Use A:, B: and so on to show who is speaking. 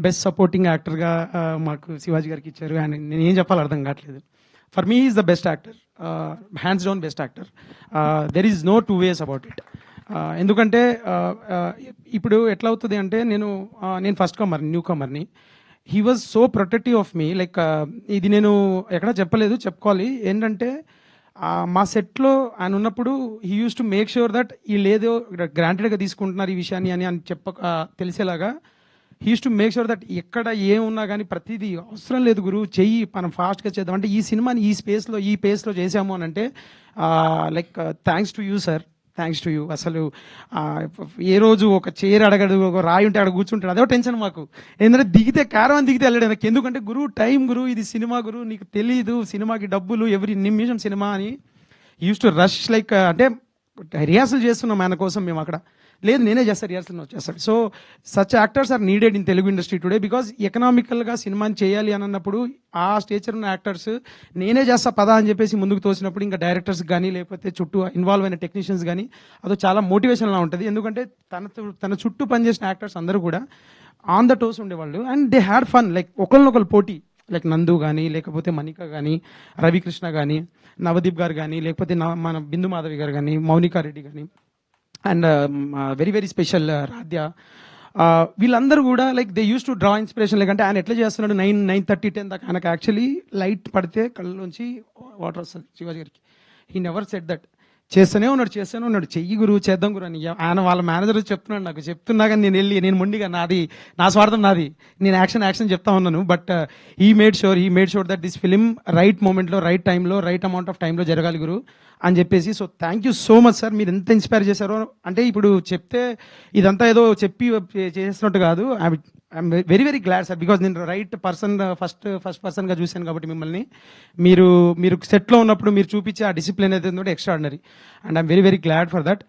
A: Best supporting యాక్టర్గా మాకు శివాజీ గారికి ఇచ్చారు. అండ్ నేను ఏం చెప్పాలో అర్థం కావట్లేదు. For me is the best actor, hands down best actor. There is no two ways about it. ఎందుకంటే ఇప్పుడు ఎట్లా అవుతుంది అంటే నేను ఫస్ట్ కమర్, న్యూ కమర్ని. He was so protective of me, like ఇది నేను ఎక్కడ చెప్పలేదు, చెప్పుకోవాలి. ఏంటంటే మా సెట్లో ఆయన ఉన్నప్పుడు he used to make sure that వీళ్ళేదో గ్రాంటెడ్గా తీసుకుంటున్నారు ఈ విషయాన్ని అని తెలిసేలాగా he used to make sure that ఎక్కడ ఏమున్నా కానీ ప్రతిదీ అవసరం లేదు గురు, చెయ్యి మనం ఫాస్ట్గా చేద్దాం అంటే ఈ సినిమాని ఈ పేస్లో చేసాము అని అంటే like thanks to you sir, thanks to you. అసలు ఏ రోజు ఒక చైర్ అడగడు, ఒక రాయి ఉంటే అక్కడ కూర్చుంటాడు, అదే టెన్షన్ మాకు. ఏంటంటే దిగితే క్యారవాన్ దిగితే వెళ్ళాడు నాకు. ఎందుకంటే గురు టైం గురు, ఇది సినిమా గురు, నీకు తెలీదు సినిమాకి డబ్బులు ఎవ్రీ నిమిషం సినిమా అని యూస్ టు రష్. లైక్ అంటే రిహార్సల్ చేస్తున్నాం ఆయన కోసం మేము అక్కడ. లేదు నేనే చేస్తాను రిహార్సల్ వచ్చేస్తాడు. So such actors are needed in Telugu industry today, because ఎకనామికల్గా సినిమాని చేయాలి అని అన్నప్పుడు ఆ స్టేచర్ ఉన్న యాక్టర్స్ నేనే చేస్తా పదా అని చెప్పేసి ముందుకు తోసినప్పుడు ఇంకా డైరెక్టర్స్ కానీ లేకపోతే చుట్టూ ఇన్వాల్వ్ అయిన టెక్నీషియన్స్ కానీ అదో చాలా మోటివేషన్లా ఉంటుంది. ఎందుకంటే తన చుట్టూ పనిచేసిన యాక్టర్స్ అందరూ కూడా ఆన్ ద టోస్ ఉండేవాళ్ళు. And they had fun, like ఒకరినొకరు పోటీ, లైక్ నందు కానీ లేకపోతే మణిక కానీ రవికృష్ణ కానీ నవదీప్ గారు కానీ లేకపోతే మన బిందు మాధవి గారు కానీ మౌనికా రెడ్డి కానీ and very very special Radhya, వీళ్ళందరూ కూడా like they use to draw inspiration. Like అంటే ఆయన ఎట్లా చేస్తున్నాడు 9:30, 10 దాకా ఆయనకు యాక్చువల్లీ లైట్ పడితే కళ్ళలోంచి వాటర్ వస్తుంది శివాజీ గారికి. He never set that. చేస్తూనే ఉన్నాడు చెయ్యి గురు, చేద్దాం గురు అని. ఆయన వాళ్ళ మేనేజర్ చెప్తున్నాడు నాకు, చెప్తున్నా కానీ నేను మొండిగా నా స్వార్థం నాది, నేను యాక్షన్ చెప్తా ఉన్నాను. But he made sure that this film right మూమెంట్లో, రైట్ టైంలో, రైట్ అమౌంట్ ఆఫ్ టైంలో జరగాలి గురు అని చెప్పేసి. So thank you so much sir, మీరు ఎంత ఇన్స్పైర్ చేశారో. అంటే ఇప్పుడు చెప్తే ఇదంతా ఏదో చెప్పి చేసినట్టు కాదు. I'm very very glad sir, because నేను రైట్ పర్సన్, ఫస్ట్ పర్సన్గా చూశాను కాబట్టి మిమ్మల్ని. మీరు సెట్లో ఉన్నప్పుడు మీరు చూపించే ఆ డిసిప్లిన్ అయితే ఉందో extraordinary, and I'm very very glad for that.